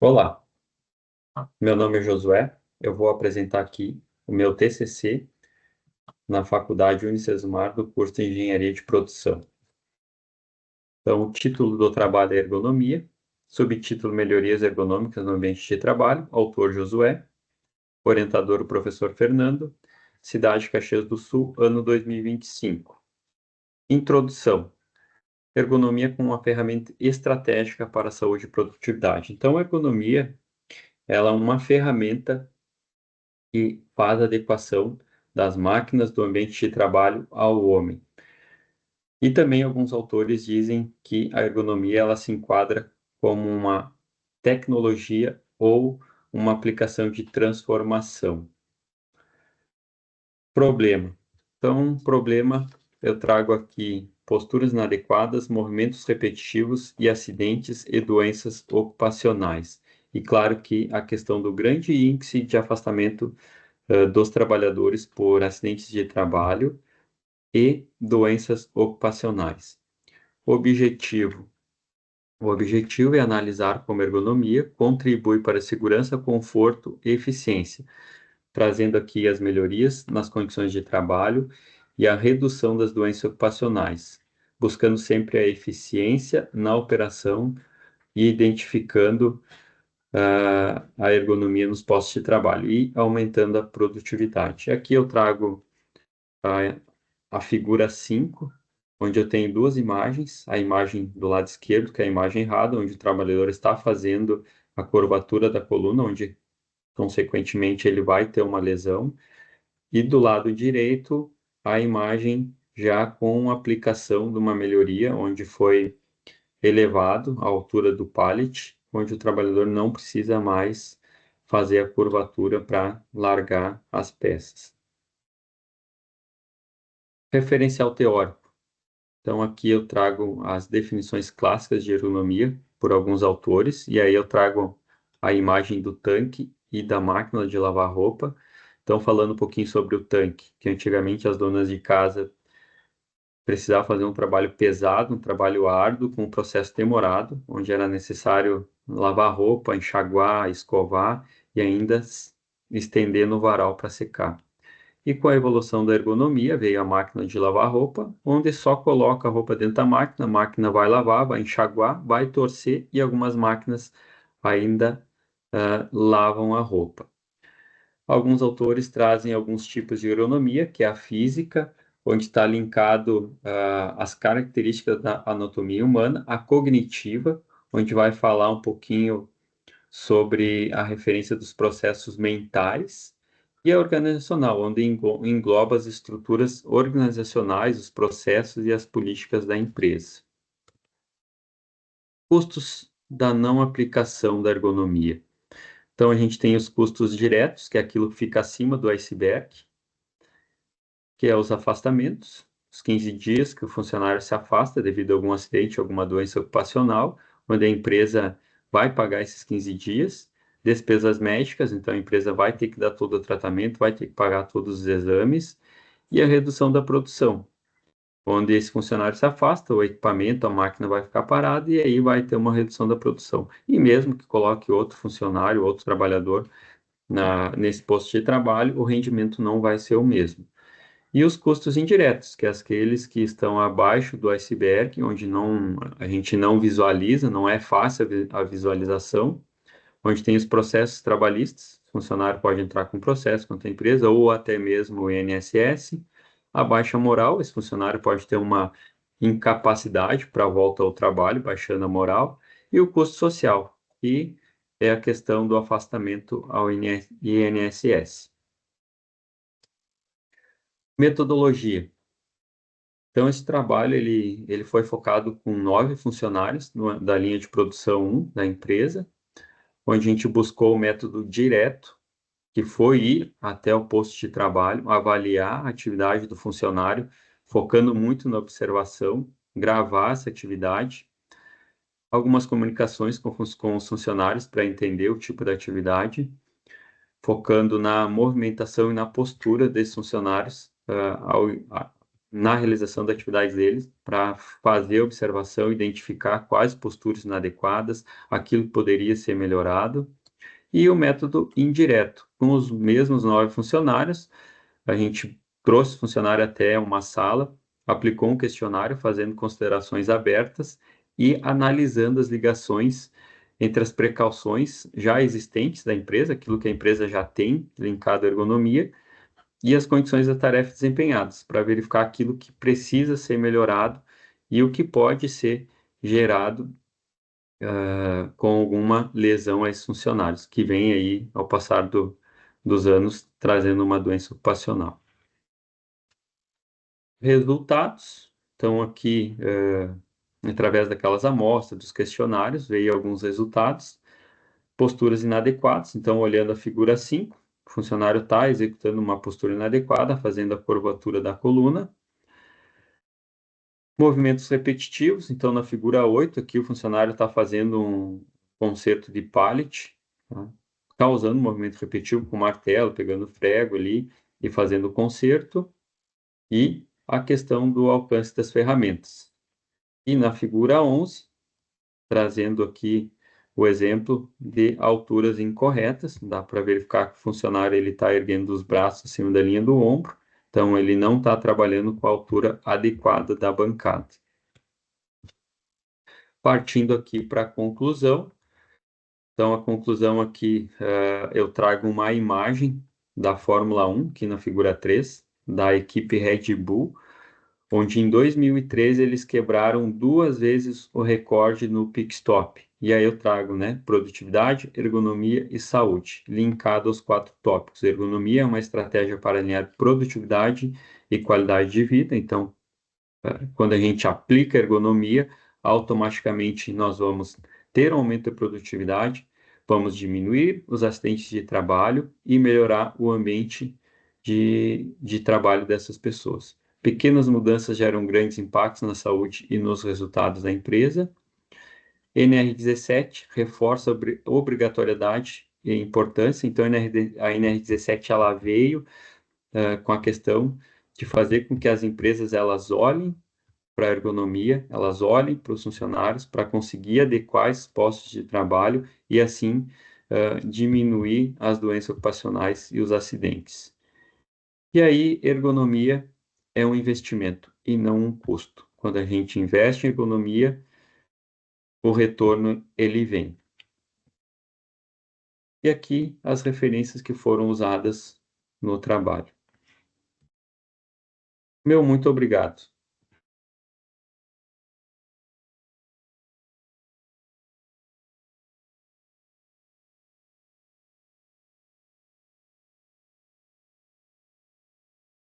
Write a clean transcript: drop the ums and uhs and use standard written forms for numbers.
Olá, meu nome é Josué. Eu vou apresentar aqui o meu TCC na Faculdade Unicesumar do curso de Engenharia de Produção. Então, o título do trabalho é Ergonomia, subtítulo Melhorias Ergonômicas no Ambiente de Trabalho, autor Josué, orientador o professor Fernando, cidade Caxias do Sul, ano 2025. Introdução. Ergonomia como uma ferramenta estratégica para a saúde e produtividade. Então, a ergonomia, ela é uma ferramenta que faz a adequação das máquinas do ambiente de trabalho ao homem. E também alguns autores dizem que a ergonomia ela se enquadra como uma tecnologia ou uma aplicação de transformação. Problema. Então, problema, eu trago aqui posturas inadequadas, movimentos repetitivos e acidentes e doenças ocupacionais. E claro que a questão do grande índice de afastamento dos trabalhadores por acidentes de trabalho e doenças ocupacionais. Objetivo. O objetivo é analisar como a ergonomia contribui para a segurança, conforto e eficiência, trazendo aqui as melhorias nas condições de trabalho e a redução das doenças ocupacionais, buscando sempre a eficiência na operação e identificando a ergonomia nos postos de trabalho e aumentando a produtividade. Aqui eu trago a figura 5, onde eu tenho duas imagens, a imagem do lado esquerdo, que é a imagem errada, onde o trabalhador está fazendo a curvatura da coluna, onde, consequentemente, ele vai ter uma lesão, e do lado direito, a imagem já com aplicação de uma melhoria, onde foi elevado a altura do pallet, onde o trabalhador não precisa mais fazer a curvatura para largar as peças. Referencial teórico. Então, aqui eu trago as definições clássicas de ergonomia por alguns autores, e aí eu trago a imagem do tanque e da máquina de lavar roupa. Então, falando um pouquinho sobre o tanque, que antigamente as donas de casa precisavam fazer um trabalho pesado, um trabalho árduo, com um processo demorado, onde era necessário lavar roupa, enxaguar, escovar e ainda estender no varal para secar. E com a evolução da ergonomia veio a máquina de lavar roupa, onde só coloca a roupa dentro da máquina, a máquina vai lavar, vai enxaguar, vai torcer e algumas máquinas ainda lavam a roupa. Alguns autores trazem alguns tipos de ergonomia, que é a física, onde está linkado as características da anatomia humana, a cognitiva, onde vai falar um pouquinho sobre a referência dos processos mentais, e a organizacional, onde engloba as estruturas organizacionais, os processos e as políticas da empresa. Custos da não aplicação da ergonomia. Então, a gente tem os custos diretos, que é aquilo que fica acima do iceberg, que é os afastamentos, os 15 dias que o funcionário se afasta devido a algum acidente, alguma doença ocupacional, onde a empresa vai pagar esses 15 dias, despesas médicas, então a empresa vai ter que dar todo o tratamento, vai ter que pagar todos os exames, e a redução da produção, onde esse funcionário se afasta, o equipamento, a máquina vai ficar parada e aí vai ter uma redução da produção. E mesmo que coloque outro funcionário, outro trabalhador nesse posto de trabalho, o rendimento não vai ser o mesmo. E os custos indiretos, que é aqueles que estão abaixo do iceberg, onde a gente não visualiza, não é fácil a visualização, onde tem os processos trabalhistas, o funcionário pode entrar com processo contra a empresa, ou até mesmo o INSS, a baixa moral, esse funcionário pode ter uma incapacidade para a volta ao trabalho, baixando a moral, e o custo social, que é a questão do afastamento ao INSS. Metodologia. Então, esse trabalho ele foi focado com 9 funcionários da linha de produção 1 da empresa, onde a gente buscou o método direto, que foi ir até o posto de trabalho, avaliar a atividade do funcionário, focando muito na observação, gravar essa atividade, algumas comunicações com os funcionários para entender o tipo da atividade, focando na movimentação e na postura desses funcionários na realização da atividade deles, para fazer a observação, identificar quais posturas inadequadas, aquilo que poderia ser melhorado, e o método indireto, com os mesmos 9 funcionários, a gente trouxe o funcionário até uma sala, aplicou um questionário, fazendo considerações abertas e analisando as ligações entre as precauções já existentes da empresa, aquilo que a empresa já tem linkado à ergonomia, e as condições da tarefa desempenhadas, para verificar aquilo que precisa ser melhorado e o que pode ser gerado com alguma lesão a esses funcionários, que vem aí, ao passar dos anos, trazendo uma doença ocupacional. Resultados, então aqui, através daquelas amostras, dos questionários, veio alguns resultados. Posturas inadequadas, então olhando a figura 5, o funcionário está executando uma postura inadequada, fazendo a curvatura da coluna. Movimentos repetitivos, então na figura 8, aqui o funcionário está fazendo um conserto de pallet, tá? Causando movimento repetitivo com martelo, pegando prego ali e fazendo o conserto. E a questão do alcance das ferramentas. E na figura 11, trazendo aqui o exemplo de alturas incorretas, dá para verificar que o funcionário está erguendo os braços acima da linha do ombro, então ele não está trabalhando com a altura adequada da bancada. Partindo aqui para a conclusão, então a conclusão aqui, eu trago uma imagem da Fórmula 1, aqui na figura 3, da equipe Red Bull, onde em 2013 eles quebraram 2 vezes o recorde no pit stop. E aí eu trago, né, produtividade, ergonomia e saúde, linkado aos 4 tópicos. Ergonomia é uma estratégia para alinhar produtividade e qualidade de vida. Então, quando a gente aplica ergonomia, automaticamente nós vamos ter um aumento de produtividade, vamos diminuir os acidentes de trabalho e melhorar o ambiente de trabalho dessas pessoas. Pequenas mudanças geram grandes impactos na saúde e nos resultados da empresa. NR17 reforça a obrigatoriedade e importância. Então, a NR17 ela veio com a questão de fazer com que as empresas elas olhem para a ergonomia, elas olhem para os funcionários para conseguir adequar esses postos de trabalho e, assim, diminuir as doenças ocupacionais e os acidentes. E aí, ergonomia é um investimento e não um custo. Quando a gente investe em ergonomia, o retorno ele vem. E aqui as referências que foram usadas no trabalho. Meu muito obrigado.